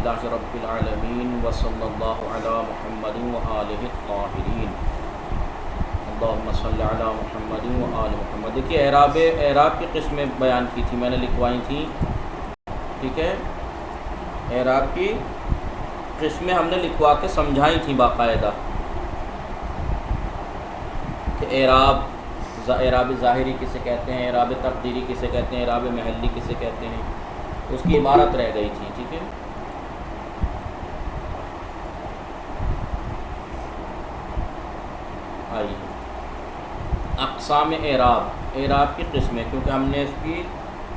للہ رب العالمین وصلی اللہ علی محمد وآلہ الطاہرین اللہم صلی علی محمد وآل محمد۔ دیکھیے اعراب کی قسمیں بیان کی تھی، میں نے لکھوائی تھیں، ٹھیک ہے، اعراب کی قسمیں ہم نے لکھوا کے سمجھائی تھیں باقاعدہ کہ اعراب ظاہری کسے کہتے ہیں، اعراب تقدیری کسے کہتے ہیں، اعراب محلی کسے کہتے ہیں، اس کی عبارت رہ گئی تھی، ٹھیک ہے۔ آئیے اقسام اعراب کی قسمیں، کیونکہ ہم نے اس کی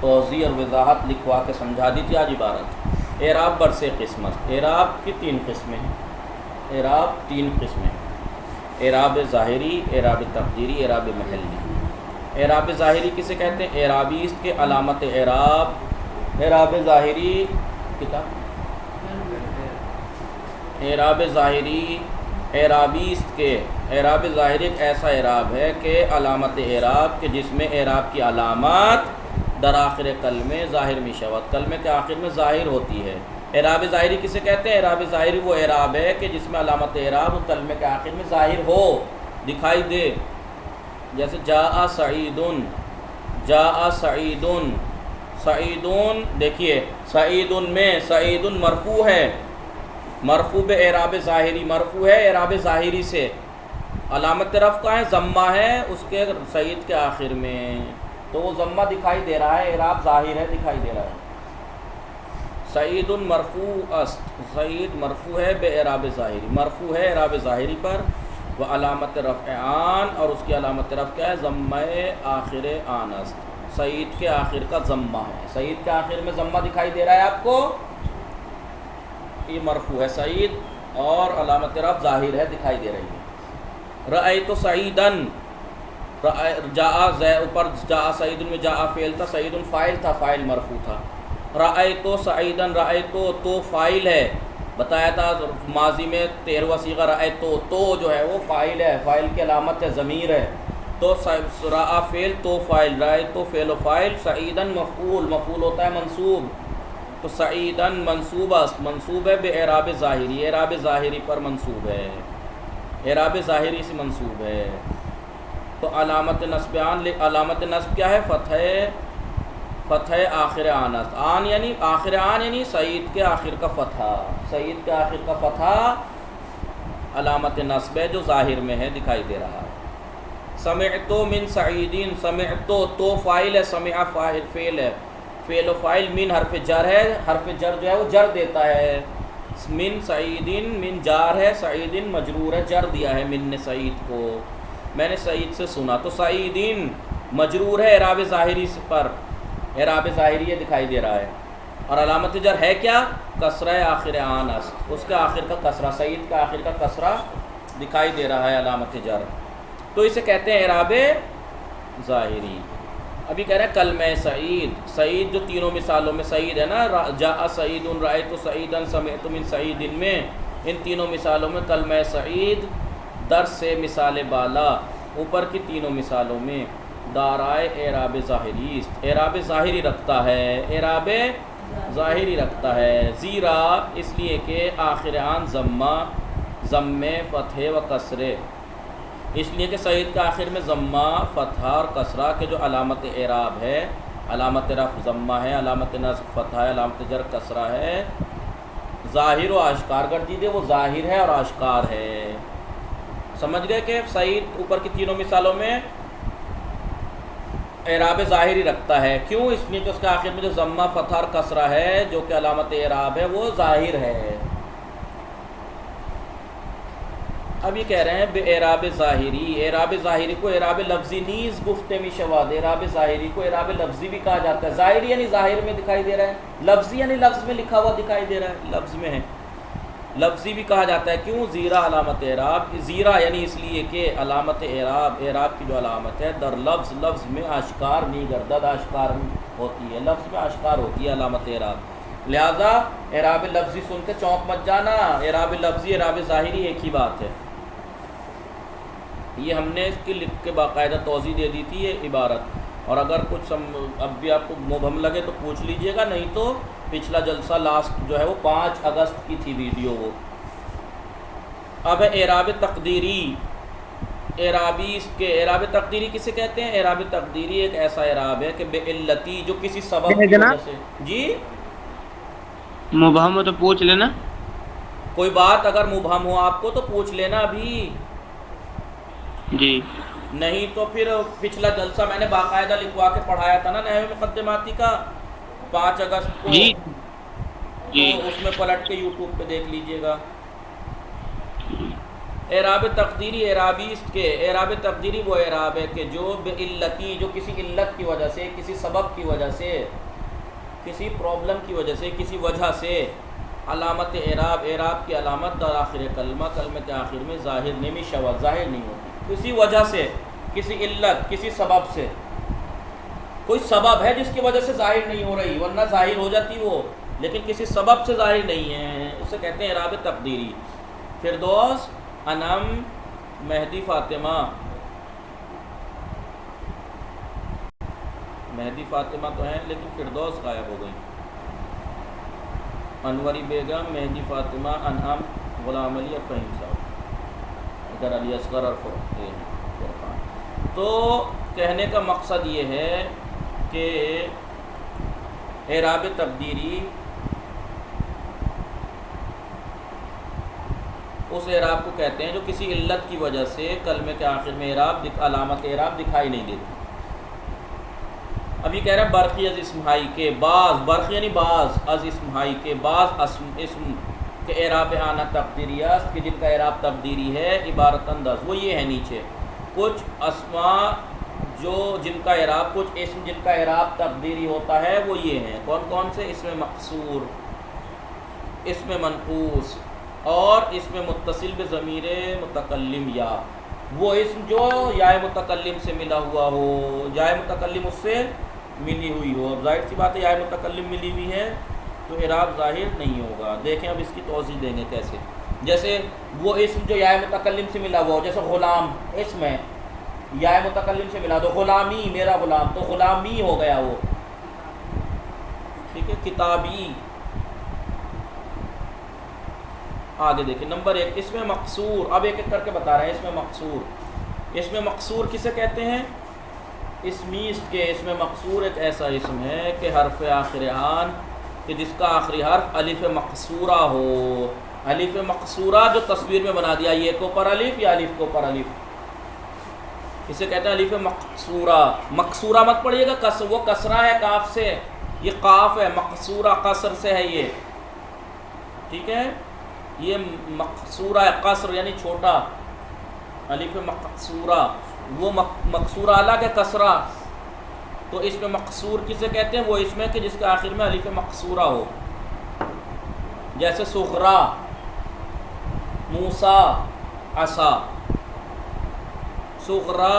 توضیح اور وضاحت لکھوا کے سمجھا دی تھی آج عبارت۔ اعراب برسِ قسمت، اعراب کی تین قسمیں ہیں، اعراب تین قسمیں، اعراب ظاہری، اعراب تقدیری، اعراب محلی۔ اعراب ظاہری کسے کہتے ہیں؟ اعرابیست کے علامت اعراب، اعراب ظاہری کتاب، اعراب ظاہری اعرابیست کے، اعراب ظاہری ایک ایسا اعراب ہے کہ علامت اعراب کہ جس میں اعراب کی علامات در آخر کلمے ظاہر می شود، کلمے کے آخر میں ظاہر ہوتی ہے۔ اعراب ظاہری کسے کہتے ہیں؟ اعراب ظاہری وہ اعراب ہے کہ جس میں علامت اعراب کلمے کے آخر میں ظاہر ہو، دکھائی دے، جیسے جاء سعیدن، جاء سعیدن، سعیدن، دیکھیے سعیدن میں سعیدن مرفوع ہے، مرفوع اعراب ظاہری، مرفوع ہے اعراب ظاہری سے، علامت رفع کا ہے ضمہ ہے اس کے سعید کے آخر میں، تو وہ ضمہ دکھائی دے رہا ہے، اعراب ظاہر ہے، دکھائی دے رہا ہے۔ سعید مرفوع است، سعید مرفوع ہے بے اعراب ظاہری، مرفوع ہے اعراب ظاہری پر، وہ علامت رفع آن، اور اس کی علامت رفع کیا ہے؟ ضمہ آخر آن است، سعید کے آخر کا ضمہ ہے، سعید کے آخر میں ضمہ دکھائی دے رہا ہے آپ کو، یہ مرفوع ہے سعید اور علامت رفع ظاہر ہے، دکھائی دے رہی ہے۔ رأیت سعیدن، جاء اوپر جاء سعیدن میں جاء فعل تھا، سعیدن فاعل تھا، فاعل مرفوع تھا۔ رأیت سعیدن، رأیت تو فاعل ہے، بتایا تھا ماضی میں 13واں صیغہ رأیت، تو جو ہے وہ فاعل ہے، فاعل کی علامت ہے ضمیر ہے، تو رأى فعل تو فاعل، رأیت فعل و فاعل، سعیدن مفعول، مفعول ہوتا ہے منصوب، تو سعیدن منصوب است، منصوب ہے بے اعراب ظاہری، اعراب ظاہری پر منصوب ہے، اعراب ظاہری سے منصوب ہے۔ تو علامت نصب آن، علامت نصب کیا ہے؟ فتح آخر آن است، آن یعنی آخر آن یعنی سعید کے آخر کا فتح، سعید کے آخر کا فتح علامت نصب ہے جو ظاہر میں ہے، دکھائی دے رہا ہے۔ سمعت من سعیدین، سمعت تو فاعل ہے، سمع فاعل فعل ہے، فعل و فاعل، من حرف جر ہے، حرف جر جو ہے وہ جر دیتا ہے، من سعیدین، من جار ہے، سعیدین مجرور ہے، جر دیا ہے من نے سعید کو، میں نے سعید سے سنا، تو سعیدین مجرور ہے اعراب ظاہری پر، اعراب ظاہری یہ دکھائی دے رہا ہے، اور علامت جر ہے کیا؟ کسرہ آخر آن است، اس کے آخر کا کسرہ، سعید کا آخر کا کسرہ دکھائی دے رہا ہے علامت جر، تو اسے کہتے ہیں اعراب ظاہری۔ ابھی کہہ رہے ہیں کلمہ سعید، سعید جو تینوں مثالوں میں سعید ہے نا، جاء سعید، رأیت سعیدن، سمعت من سعید میں، ان تینوں مثالوں میں کلمہ سعید درس سے مثال بالا، اوپر کی تینوں مثالوں میں دارائے اعراب ظاہری، اعراب ظاہری رکھتا ہے، اعراب ظاہری رکھتا ہے، زیرا اس لیے کہ آخر آن ضمہ، ضمے فتح و کسرے، اس لیے کہ سعید کا آخر میں ضمہ، فتح اور کسرہ کے جو علامت اعراب ہے، علامت رفع ضمہ ہے، علامت نصب فتح ہے، علامت جر کسرہ ہے، ظاہر و آشکار گردیدے، وہ ظاہر ہے اور آشکار ہے۔ سمجھ گئے کہ سعید اوپر کی تینوں مثالوں میں اعراب ظاہری رکھتا ہے، کیوں؟ اس لیے کہ اس کے آخر میں جو ضمہ، فتح اور کسرہ ہے جو کہ علامت اعراب ہے وہ ظاہر ہے۔ اب یہ کہہ رہے ہیں بے اعراب ظاہری، اعراب ظاہری کو اعراب لفظی نیز گفتے می شواد، اعراب ظاہری کو اعراب لفظی بھی کہا جاتا ہے، ظاہری یعنی ظاہر میں دکھائی دے رہا ہے، لفظی یعنی لفظ میں لکھا ہوا دکھائی دے رہا ہے، لفظ میں ہے، لفظی بھی کہا جاتا ہے، کیوں؟ زیرا علامت اعراب، زیرا یعنی اس لیے کہ علامت اعراب، اعراب کی جو علامت ہے در لفظ، لفظ میں آشکار نہیں گردد، آشکار ہوتی ہے، لفظ میں آشکار ہوتی ہے علامت اعراب، لہذا اعراب لفظی سن کے چونک مت جانا، اعراب لفظی اعراب ظاہری ایک ہی بات ہے، یہ ہم نے اس کی لکھ کے باقاعدہ توضیح دے دی تھی، یہ عبارت اور اگر کچھ اب بھی آپ کو مبہم لگے تو پوچھ لیجئے گا، نہیں تو پچھلا جلسہ لاسٹ جو ہے وہ 5 اگست کی تھی ویڈیو وہ۔ اب ہے اعراب تقدیری۔ اعراب تقدیری کسے کہتے ہیں؟ اعراب تقدیری ایک ایسا اعراب ہے کہ بے علتی، جو کسی سبب کی وجہ سے، جی مبہم ہو تو پوچھ لینا، کوئی بات اگر مبہم ہو آپ کو تو پوچھ لینا ابھی، جی نہیں تو پھر پچھلا جلسہ میں نے باقاعدہ لکھوا کے پڑھایا تھا نا نحو مقدماتی کا 5 اگست کو، جی تو جی اس میں پلٹ کے یوٹیوب پہ دیکھ لیجئے گا۔ اعراب تقدیری اعراب تقدیری وہ اعراب ہے کہ جو بعلتی، جو کسی علت کی وجہ سے، کسی سبب کی وجہ سے، کسی پرابلم کی وجہ سے، کسی وجہ سے، علامت اعراب کی علامت در آخر کلمہ کے آخر میں ظاہر نہیں، شواذ ظاہر نہیں ہوتی، کسی وجہ سے، کسی علت، کسی سبب سے، کوئی سبب ہے جس کی وجہ سے ظاہر نہیں ہو رہی، ورنہ ظاہر ہو جاتی وہ، لیکن کسی سبب سے ظاہر نہیں ہے، اسے کہتے ہیں اعراب تقدیری۔ فردوس، انم، مہدی فاطمہ تو ہیں لیکن فردوس غائب ہو گئی، انوری بیگم، مہدی فاطمہ، انعم، غلام علی اور فہیم صاحب، ادھر علی اصغر اور فرقان۔ تو کہنے کا مقصد یہ ہے کہ اعراب تقدیری اس اعراب کو کہتے ہیں جو کسی علت کی وجہ سے کلمے کے آخر میں علامت اعراب دکھائی نہیں دیتی۔ ابھی کہہ رہا ہے برقی از اسمہائی کے برقی یعنی بعض، از اسمہائی کے بعض اسم کے اعراب آنا تقدیری است، کہ جن کا اعراب تقدیری ہے، عبارت انداز وہ یہ ہے نیچے، کچھ اسماء جن کا اعراب، کچھ اسم جن کا اعراب تقدیری ہوتا ہے وہ یہ ہیں، کون کون سے؟ اسم مقصور، اسم منقوص، اور اسم متصل بضمیر متکلم، یا وہ اسم جو یا متکلم سے ملا ہوا ہو، یا متکلم اس سے ملی ہوئی ہو۔ اب ظاہر سی بات ہے یا متکلم ملی ہوئی ہے تو اعراب ظاہر نہیں ہوگا۔ دیکھیں اب اس کی توضیح دیں گے کیسے، جیسے وہ اسم جو یا متکلم سے ملا ہوا ہو، جیسے غلام اسم ہے، یا متکلم سے ملا تو غلامی، میرا غلام، تو غلامی ہو گیا وہ، ٹھیک ہے۔ کتابی، آگے دیکھیں نمبر 1 اس میں مقصور، اب ایک ایک کر کے بتا رہے ہیں۔ اس میں مقصور کسے کہتے ہیں؟ اسمیست کے اس میں مقصور ایک ایسا اسم ہے کہ حرف آخر آن، کہ جس کا آخری حرف الف مقصورہ ہو، الف مقصورہ جو تصویر میں بنا دیا، یہ کو پر الف یا الف کو پر الف، اسے کہتے ہیں الف مقصورہ۔ مقصورہ مت پڑھیے گا، وہ کسرہ ہے کاف سے، یہ قاف ہے، مقصورہ قصر سے ہے یہ، ٹھیک ہے، یہ مقصورہ ہے، قصر یعنی چھوٹا، الف مقصورہ، وہ مقصورہ الگ ہے کسرہ، تو اس میں مقصور کسے کہتے ہیں؟ وہ اس میں کہ جس کے آخر میں الف مقصورہ ہو، جیسے صغرا، موسیٰ، عصا۔ صغرا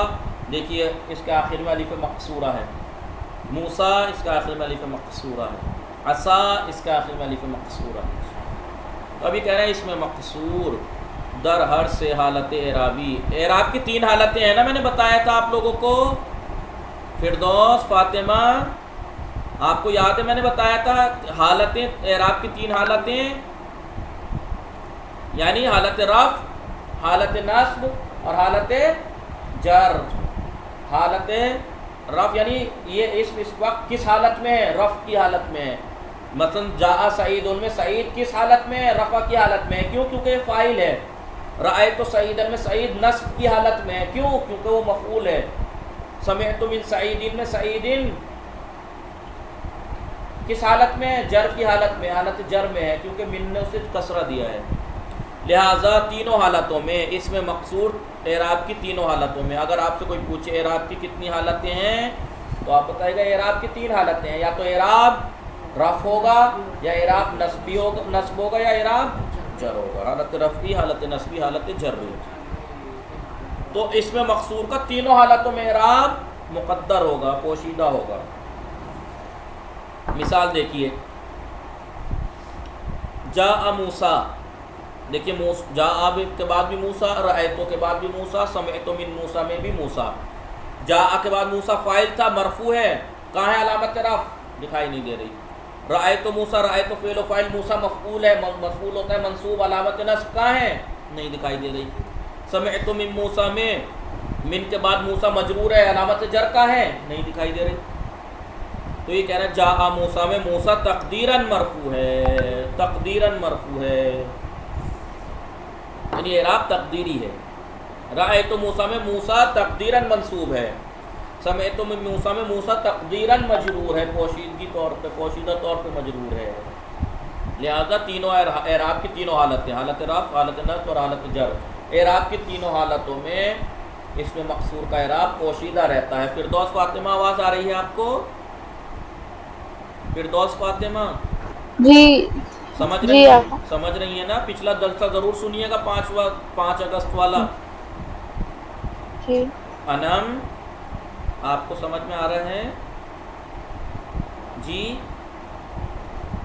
دیکھیے اس کے آخر میں الف مقصورہ ہے، موسیٰ اس کے آخر میں الف مقصورہ ہے، عصا اس کے آخر میں الف مقصورہ ہے۔ ابھی کہہ رہے ہیں اس میں مقصور در ہر سے حالت اعرابی، اعراب کی 3 حالتیں ہیں نا، میں نے بتایا تھا آپ لوگوں کو، فردوس، فاطمہ، آپ کو یاد ہے میں نے بتایا تھا حالتیں، اعراب کی 3 حالتیں، یعنی حالت رفع، حالت نصب اور حالت جر۔ حالت رفع یعنی یہ اس وقت کس حالت میں ہے؟ رفع کی حالت میں ہے۔ مثلا جاء سعید، ان میں سعید کس حالت میں ہے؟ رفع کی حالت میں ہے، کیوں؟ کیونکہ یہ فاعل ہے۔ رأیت سعیدا میں سعید نصب کی حالت میں ہے، کیوں؟ کیونکہ وہ مفعول ہے۔ سمعت من سعید میں سعید کس حالت میں ہے؟ جر کی حالت میں، حالت جر میں ہے، کیونکہ من نے اسے کسرہ دیا ہے۔ لہٰذا تینوں حالتوں میں اس میں مقصور اعراب کی 3 حالتوں میں، اگر آپ سے کوئی پوچھے اعراب کی کتنی حالتیں ہیں تو آپ بتائے گا اعراب کی 3 حالتیں ہیں، یا تو اعراب رفع ہوگا، یا اعراب نصب ہوگا، یا اعراب جر ہوگا، حالت رفعی، حالت نصبی، حالت جری۔ تو اس میں مقصور کا تینوں حالتوں میں اعراب مقدر ہوگا، پوشیدہ ہوگا۔ مثال دیکھیے، جاء موسیٰ، دیکھیے جاء کے بعد بھی موسیٰ، رأیتو کے بعد بھی موسیٰ، سمعت من موسیٰ میں بھی موسیٰ۔ جا کے بعد موسیٰ فاعل تھا، مرفوع ہے، کہاں ہے علامت رفع؟ دکھائی نہیں دے رہی۔ رأیت موسیٰ، رأیت فعل و فاعل، موسیٰ مفعول ہے، مفعول ہوتا ہے منصوب، علامت نصب کہاں ہے؟ نہیں دکھائی دے رہی۔ سمعت من موسیٰ میں من کے بعد موسیٰ مجرور ہے، علامت جر کا ہے؟ نہیں دکھائی دے رہی۔ تو یہ کہہ رہا ہے جاء موسیٰ میں موسیٰ تقدیراً مرفوع ہے، تقدیراً مرفوع ہے، یعنی اعراب تقدیری ہے۔ رأیت موسیٰ میں موسیٰ تقدیراً منصوب ہے، سمعت من موسیٰ میں موسیٰ تقدیراً مجرور ہے، پوشیدگی طور پہ، پوشیدہ طور پہ مجرور ہے۔ لہذا تینوں اعراب کی تینوں حالتیں، حالت رفع، حالت نصب اور حالت جر، اعراب کی تینوں حالتوں میں اس میں مقصور کا اعراب پوشیدہ رہتا ہے۔ فردوس فاطمہ آواز آ رہی ہے آپ کو؟ فردوس فاطمہ جی سمجھ جی رہی ہیں؟ آقا سمجھ رہی ہیں نا؟ پچھلا جلسہ ضرور سنیے گا، 5 اگست والا۔ جی انم آپ کو سمجھ میں آ رہے ہیں؟ جی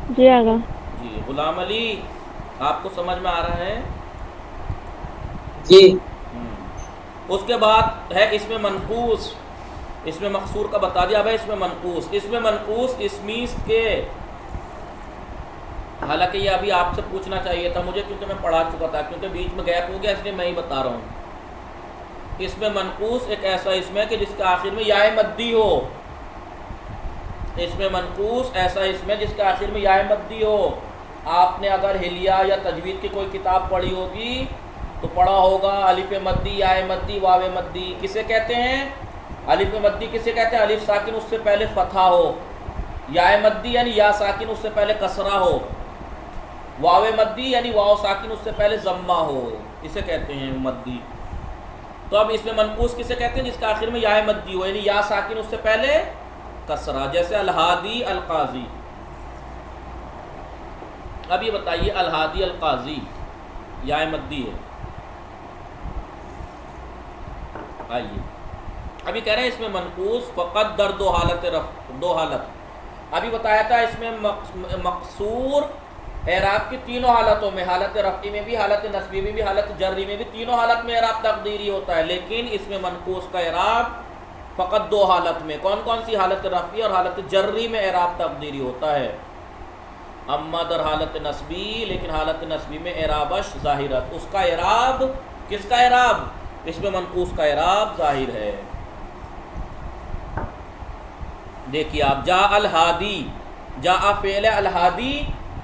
جی آقا جی غلام علی آپ کو سمجھ میں آ رہا ہے؟ جی اس کے بعد ہے اس میں منقوص، اس میں مقصور کا بتا دیا۔ اب ہے اس میں منقوص، اس میں منقوص اسمیس کے، حالانکہ یہ ابھی آپ سے پوچھنا چاہیے تھا مجھے، کیونکہ میں پڑھا چکا تھا، کیونکہ بیچ میں گیپ ہو گیا، اس لیے میں ہی بتا رہا ہوں۔ اس میں منقوص ایک ایسا اسم ہے کہ جس کے آخر میں یا مدی ہو، اس میں منقوص ایسا اسم ہے جس کے آخر میں یا مدی ہو۔ آپ نے اگر حلیہ یا تجوید کی کوئی کتاب پڑھی ہوگی تو پڑھا ہوگا الف مدی، یا مدی، واو مدی کسے کہتے ہیں؟ الف مدی کسے کہتے ہیں؟ الف ساکن اس سے پہلے فتحہ ہو، یا مدی یعنی یا ساکن اس سے پہلے کسرہ ہو، واو مدی یعنی واو ساکن اس سے پہلے ضمہ ہو، اسے کہتے ہیں مدی۔ تو اب اس میں منقوص کسے کہتے ہیں؟ جس کے آخر میں یا مدی ہو، یعنی یا ساکن اس سے پہلے کسرہ، جیسے الہادی، القاضی۔ اب یہ بتائیے الہادی، القاضی یا مدی ہے؟ آئیے ابھی کہہ رہے ہیں اس میں منقوص فقط در دو حالت رفع، دو حالت ابھی بتایا تھا۔ اس میں مقصور اعراب کی تینوں حالتوں میں، حالت رفعی میں بھی، حالت نصبی میں بھی، حالت جری میں بھی، تینوں حالت میں اعراب تقدیری ہوتا ہے، لیکن اس میں منقوص کا اعراب فقط دو حالت میں، کون کون سی؟ حالت رفعی اور حالت جری میں اعراب تقدیری ہوتا ہے۔ اما در حالت نصبی، لیکن حالت نصبی میں اعرابش ظاہرت، اس کا اعراب، کس کا اعراب؟ اس میں منقوص کا اعراب ظاہر ہے۔ دیکھیے آپ، جاء الہادی، جاء فعل ہے، الہادی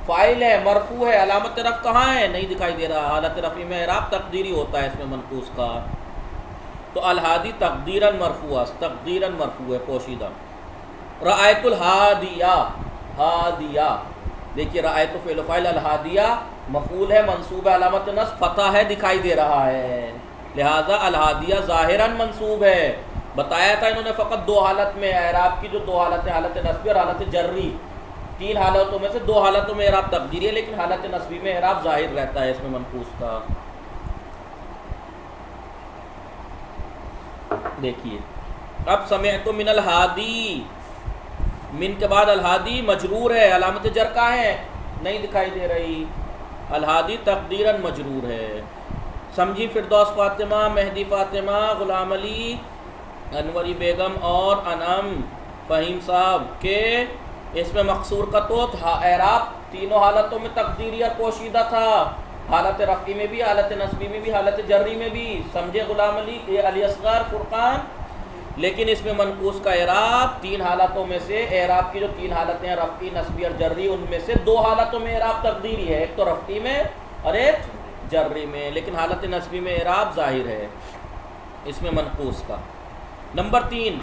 فاعل ہے، مرفوع ہے، علامت رفع کہاں ہے؟ نہیں دکھائی دے رہا۔ حالت رفع میں اعراب تقدیری ہوتا ہے اس میں منقوص کا۔ تو الہادی تقدیراً مرفوع، تقدیراً مرفوع ہے، پوشیدہ۔ رأیت الہادیہ، ہادیہ، دیکھیے رأیت فعل و فاعل، الہادیہ مفعول ہے، منصوب ہے، علامت نصب فتح ہے، دکھائی دے رہا ہے، لہذا الہادیہ ظاہراً منصوب ہے۔ بتایا تھا انہوں نے فقط دو حالت میں اعراب کی جو دو حالتیں، حالت نصبی اور حالت جری، تین حالتوں میں سے دو حالتوں میں اعراب تقدیری ہے، لیکن حالت نصبی میں اعراب ظاہر رہتا ہے اس میں منقوص کا۔ دیکھیے اب سمعت من الہادی، من کے بعد الہادی مجرور ہے، علامت جر کا ہے؟ نہیں دکھائی دے رہی، الہادی تقدیراً مجرور ہے۔ سمجھی فردوس فاطمہ، مہدی فاطمہ، غلام علی، انوری بیگم اور انعم فہیم صاحب کے اس میں مقصور کا تو اعراب تینوں حالتوں میں تقدیری اور پوشیدہ تھا، حالت رفعی میں بھی، حالت نصبی میں بھی، حالت جری میں بھی۔ سمجھے غلام علی، یہ علی اصغر، فرقان؟ لیکن اس میں منقوص کا اعراب تین حالتوں میں سے، اعراب کی جو تین حالتیں ہیں رفعی، نصبی اور جری، ان میں سے دو حالتوں میں اعراب تقدیری ہے، ایک تو رفعی میں اور ایک جری میں، لیکن حالت نصبی میں اعراب ظاہر ہے اس میں منقوص کا۔ نمبر 3،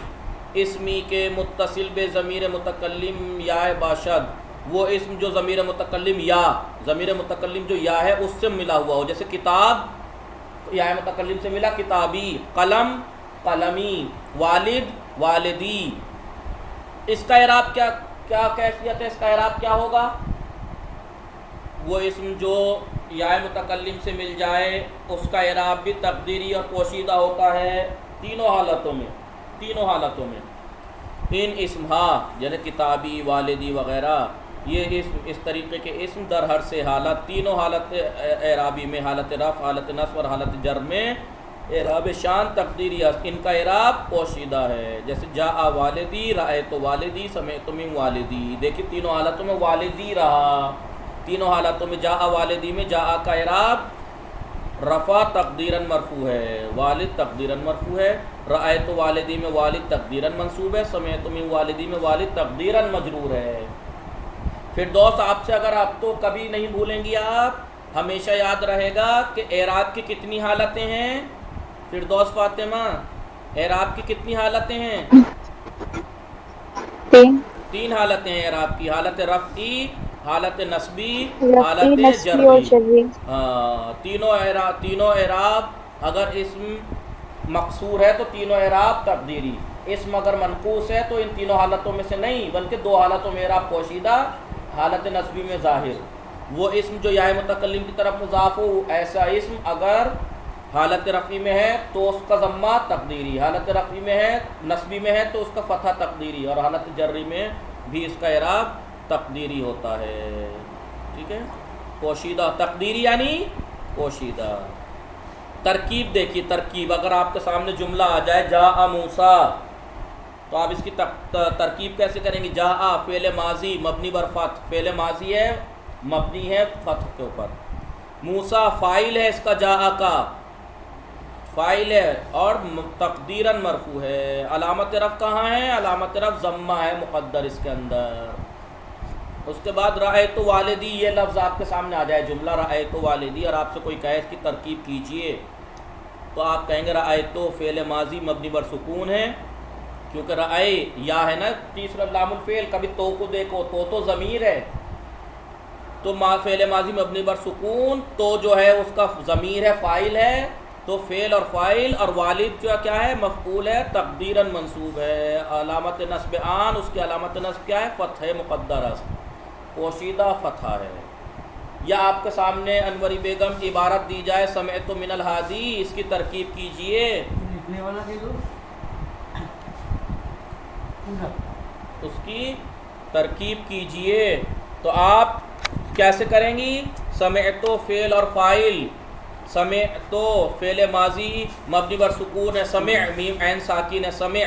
اسمی کے متصل بے ضمیر متکلم یا باشد، وہ اسم جو ضمیر متکلم یا، ضمیر متکلم جو یا ہے اس سے ملا ہوا ہو، جیسے کتاب یا متکلم سے ملا کتابی، قلم قلمی، والد والدی۔ اس کا اعراب کیا کیفیت ہے؟ اس کا اعراب کیا ہوگا؟ وہ اسم جو یا متکلم سے مل جائے اس کا اعراب بھی تقدیری اور پوشیدہ ہوتا ہے تینوں حالتوں میں، تینوں حالتوں میں۔ ان اسم یعنی کتابی، والدی وغیرہ، یہ اسم اس طریقے کے اسم در ہر سے حالت، تینوں حالت اعرابی میں، حالت رفع، حالت نصب اور حالت جر میں اعراب شان تقدیری است، ان کا اعراب پوشیدہ ہے، جیسے جاء والدی، رأیت والدی، سمعت من والدی، دیکھیں تینوں حالتوں میں والدی رہا، تینوں حالتوں میں جاء والدی میں جاء کا اعراب رفع تقدیراً مرفوع ہے، والد تقدیراً مرفوع ہے، رأیت والدی میں والد تقدیراً منصوب ہے، سمعت من والدی میں والد تقدیراً مجرور ہے۔ فردوس آپ سے اگر آپ تو کبھی نہیں بھولیں گی، آپ ہمیشہ یاد رہے گا کہ اعراب کی کتنی حالتیں ہیں؟ فردوس فاطمہ، اعراب کی کتنی حالتیں ہیں؟ 3 حالتیں ہیں اعراب کی، حالت رفعی، حالت نصبی، حالت نسبی اور جری۔ جری۔ ہاں، تینوں اعراب اگر اسم مقصور ہے تو تینوں اعراب تقدیری، اسم اگر منقوص ہے تو ان تینوں حالتوں میں سے نہیں بلکہ 2 حالتوں میں اعراب پوشیدہ، حالت نصبی میں ظاہر۔ وہ اسم جو یا متکلم کی طرف مضاف ہو، ایسا اسم اگر حالت رفعی میں ہے تو اس کا ضمہ تقدیری، حالت رفعی میں ہے نصبی میں ہے تو اس کا فتح تقدیری، اور حالت جری میں بھی اس کا اعراب تقدیری ہوتا ہے۔ ٹھیک ہے، پوشیدہ تقدیری یعنی پوشیدہ۔ ترکیب دیکھیے، ترکیب اگر آپ کے سامنے جملہ آ جائے جاء موسیٰ تو آپ اس کی ترکیب کیسے کریں گے؟ جاء فعل ماضی مبنی بر فتح، فعل ماضی ہے مبنی ہے فتح کے اوپر، موسیٰ فاعل ہے اس کا، جاء کا فاعل ہے اور تقدیراً مرفوع ہے، علامت رفع کہاں ہے؟ علامت رفع ضمہ ہے مقدر اس کے اندر۔ اس کے بعد رأیت والدی، یہ لفظ آپ کے سامنے آ جائے جملہ رأیت والدی، اور آپ سے کوئی کہے اس کی ترکیب کیجئے تو آپ کہیں گے رأیت فعل ماضی مبنی بر سکون ہے، کیونکہ رأی یا ہے نا تیسرا لام الفعل، کبھی تو کو دیکھو تو ضمیر ہے، تو فعل ماضی مبنی بر سکون، تو جو ہے اس کا ضمیر ہے فاعل ہے، تو فعل اور فاعل، اور والد جو کیا ہے؟ مفعول ہے، تقدیراً منصوب ہے، علامت نصب آن، اس کی علامت نصب کیا ہے؟ فتح مقدر است، پوشیدہ فتح ہے۔ یا آپ کے سامنے انوری بیگم کی عبارت دی جائے سمعت من الحادی، اس کی ترکیب کیجئے، اس کی ترکیب کیجئے تو آپ کیسے کریں گی؟ سمعتو فعل اور فاعل، سمعتو فعل ماضی مبنی بر سکون ہے، سمع میم عین ساکن ہے، سمع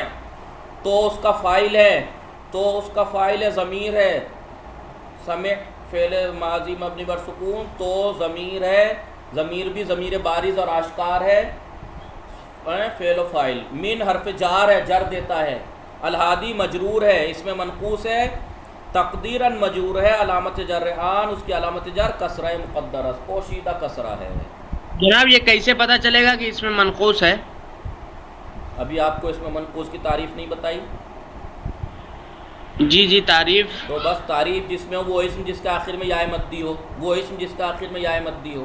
تو اس کا فاعل ہے، تو اس کا فاعل ہے ضمیر ہے، سمع فعل ماضی مبنی بر سکون تو ضمیر ہے، ضمیر بھی ضمیر بارز اور آشکار ہے، فعل و فاعل، من حرف جار ہے، جر دیتا ہے، الہادی مجرور ہے، اس میں منقوص ہے، تقدیراً مجرور ہے، علامت جر آن، اس کی علامت جر کسرہ مقدرہ، پوشیدہ کسرہ ہے۔ جناب یہ کیسے پتہ چلے گا کہ اس میں منقوص ہے؟ ابھی آپ کو اس میں منقوص کی تعریف نہیں بتائی؟ جی تعریف۔ تو بس تعریف جس میں وہ اسم جس کے آخر میں یا مدی ہو، وہ اسم جس کے آخر میں یا مدی ہو۔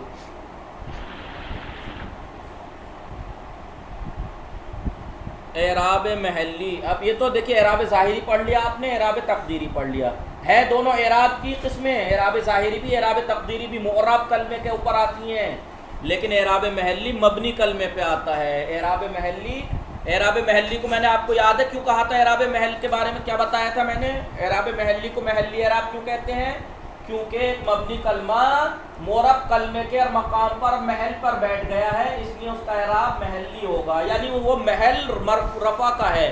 اعراب محلی، اب یہ تو دیکھیے اعراب ظاہری پڑھ لیا آپ نے، اعراب تقدیری پڑھ لیا ہے، دونوں اعراب کی قسمیں ہیں، اعراب ظاہری بھی اعراب تقدیری بھی معرب کلمے کے اوپر آتی ہیں، لیکن اعراب محلی مبنی کلمے پہ آتا ہے۔ اعراب محلی کو میں نے آپ کو یاد ہے کیوں کہا تھا؟ اعراب محل کے بارے میں کیا بتایا تھا میں نے؟ اعراب محلی کو محلی اعراب کیوں کہتے ہیں؟ کیونکہ مبنی کلمہ معرب کلمے کے اور مقام پر محل پر بیٹھ گیا ہے، اس لیے اس کا اعراب محلی ہوگا، یعنی وہ محل رفع کا ہے،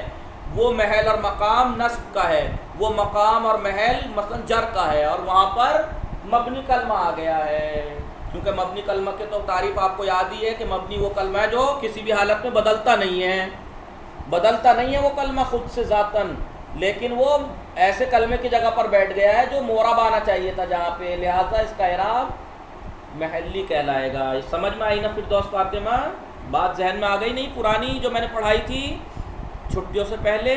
وہ محل اور مقام نصب کا ہے، وہ مقام اور محل مثلا جر کا ہے، اور وہاں پر مبنی کلمہ آ گیا ہے، کیونکہ مبنی کلمہ کے تو تعریف آپ کو یاد ہی ہے کہ مبنی وہ کلمہ ہے جو کسی بھی حالت میں بدلتا نہیں ہے وہ کلمہ خود سے ذاتاً، لیکن وہ ایسے کلمے کی جگہ پر بیٹھ گیا ہے جو معرب آنا چاہیے تھا جہاں پہ، لہٰذا اس کا اعراب محلی کہلائے گا۔ سمجھ میں آئی نا فردوس فاطمہ؟ بات ذہن میں آ گئی نہیں پرانی جو میں نے پڑھائی تھی چھٹیوں سے پہلے؟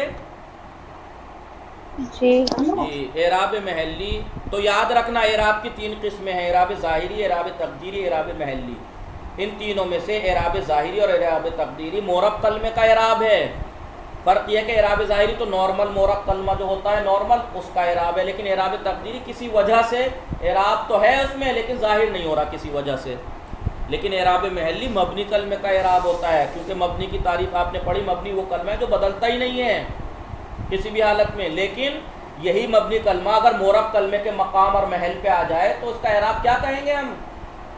جی اعراب محلی تو یاد رکھنا اعراب کی 3 قسمیں ہیں، اعراب ظاہری، اعراب تقدیری، اعراب محلی۔ ان تینوں میں سے اعراب ظاہری اور اعراب تقدیری معرب کلمے کا اعراب ہے۔ فرق یہ ہے کہ اعراب ظاہری تو نارمل معرب کلمہ جو ہوتا ہے نارمل اس کا اعراب ہے، لیکن اعراب تقدیری کسی وجہ سے اعراب تو ہے اس میں لیکن ظاہر نہیں ہو رہا کسی وجہ سے، لیکن اعراب محلی مبنی کلمے کا اعراب ہوتا ہے، کیونکہ مبنی کی تعریف آپ نے پڑھی، مبنی وہ کلمہ ہے جو بدلتا ہی نہیں ہے کسی بھی حالت میں، لیکن یہی مبنی کلمہ اگر معرب کلمے کے مقام اور محل پہ آ جائے تو اس کا اعراب کیا کہیں گے؟ ہم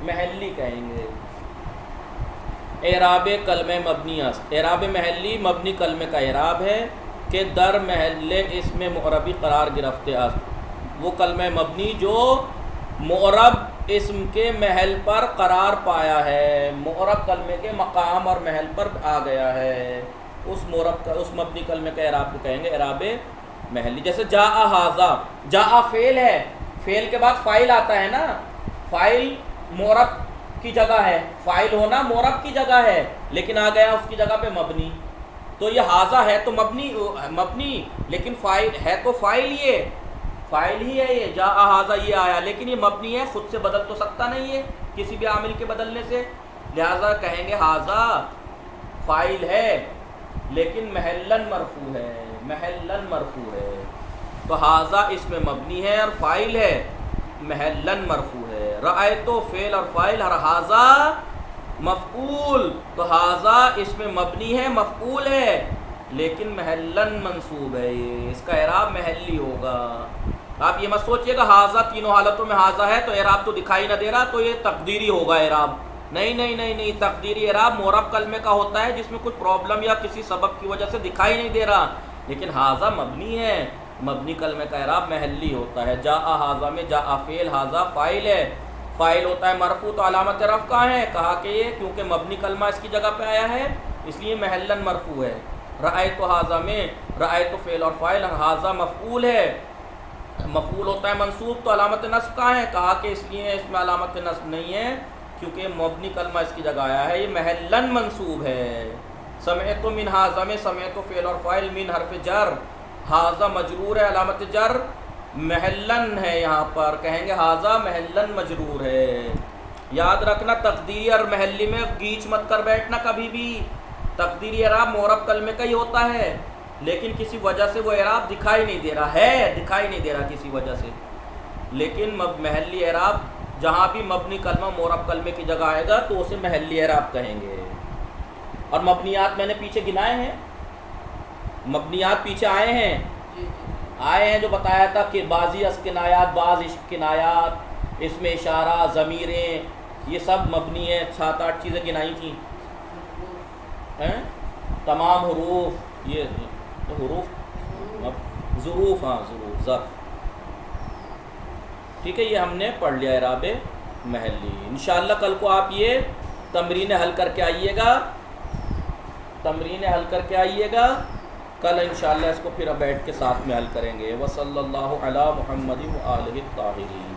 محلی کہیں گے۔ اعراب کلمہ مبنی است، اعراب محلی مبنی کلمے کا اعراب ہے کہ در محل اسم معربی قرار گرفتے است، وہ کلمہ مبنی جو معرب اسم کے محل پر قرار پایا ہے، معرب کلمے کے مقام اور محل پر آ گیا ہے، اس معرب کا اس مبنی کلمے کا اعراب کو کہیں گے اعراب محلی۔ جیسے جاء ھذا، جاء فعل ہے، فعل کے بعد فاعل آتا ہے نا، فاعل معرب کی جگہ ہے، فاعل ہونا معرب کی جگہ ہے، لیکن آ گیا اس کی جگہ پہ مبنی، تو یہ ھذا ہے تو مبنی لیکن فاعل ہے تو فاعل، یہ فاعل ہی ہے، یہ جاء ھذا یہ آیا، لیکن یہ مبنی ہے، خود سے بدل تو سکتا نہیں ہے کسی بھی عامل کے بدلنے سے، لہذا کہیں گے ھذا فاعل ہے لیکن محلن مرفوع ہے، محلن مرفوع ہے، تو ھذا اس میں مبنی ہے اور فاعل ہے، محلن مرفوع ہے۔ رأیت فعل اور فاعل، اور ھذا مفعول، تو ھذا اس میں مبنی ہے، مفعول ہے لیکن محلن منصوب ہے، یہ اس کا اعراب محلی ہوگا۔ آپ یہ مت سوچئے گا ھذا تینوں حالتوں میں ھذا ہے تو اعراب تو دکھائی نہ دے رہا تو یہ تقدیری ہوگا اعراب، نہیں نہیں نہیں نہیں، تقدیری اعراب معرب کلمے کا ہوتا ہے جس میں کچھ پرابلم یا کسی سبب کی وجہ سے دکھائی نہیں دے رہا، لیکن ھذا مبنی ہے، مبنی کلمے کا اعراب محلی ہوتا ہے۔ جاء ھذا میں جاء فعل، ھذا فاعل ہے، فاعل ہوتا ہے مرفوع، تو علامت رفع کہاں ہے؟ کہا کہ یہ کیونکہ مبنی کلمہ اس کی جگہ پہ آیا ہے اس لیے محلن مرفوع ہے۔ رأیت ھذا میں رأیت فعل اور فاعل، ھذا مفعول ہے، مفعول ہوتا ہے منصوب، تو علامت نصب کہاں ہے؟ کہا کہ اس لیے اس میں علامت نصب نہیں ہے کیونکہ مبنی کلمہ اس کی جگہ آیا ہے، یہ محلن منصوب ہے۔ سمعت من ھذا میں سمعت فعل اور فاعل، من حرف جر، ھذا مجرور ہے، علامت جر محلن ہے، یہاں پر کہیں گے ھذا محلن مجرور ہے۔ یاد رکھنا تقدیری اور محلی میں گیچ مت کر بیٹھنا کبھی بھی، تقدیری اعراب معرب کلمے کا ہی ہوتا ہے لیکن کسی وجہ سے وہ اعراب دکھائی نہیں دے رہا ہے، دکھائی نہیں دے رہا کسی وجہ سے، لیکن محلی اعراب جہاں بھی مبنی کلمہ معرب کلمے کی جگہ آئے گا تو اسے محلی اعراب کہیں گے۔ اور مبنیات میں نے پیچھے گنائے ہیں، مبنیات پیچھے آئے ہیں جو بتایا تھا کہ بعضی از کنایات، بعض کنایات، اس میں اشارہ، ضمیریں، یہ سب مبنی ہیں، 7-8 چیزیں گنائی تھیں، تمام حروف، یہ حروف ظروف، ہاں ظروف، ظرف، ٹھیک ہے، یہ ہم نے پڑھ لیا اعراب محلی۔ انشاءاللہ کل کو آپ یہ تمرین حل کر کے آئیے گا، تمرین حل کر کے آئیے گا، کل انشاءاللہ اس کو پھر بیٹھ کے ساتھ میں حل کریں گے۔ وصلی اللہ علی محمد وآلہ الطاہرین۔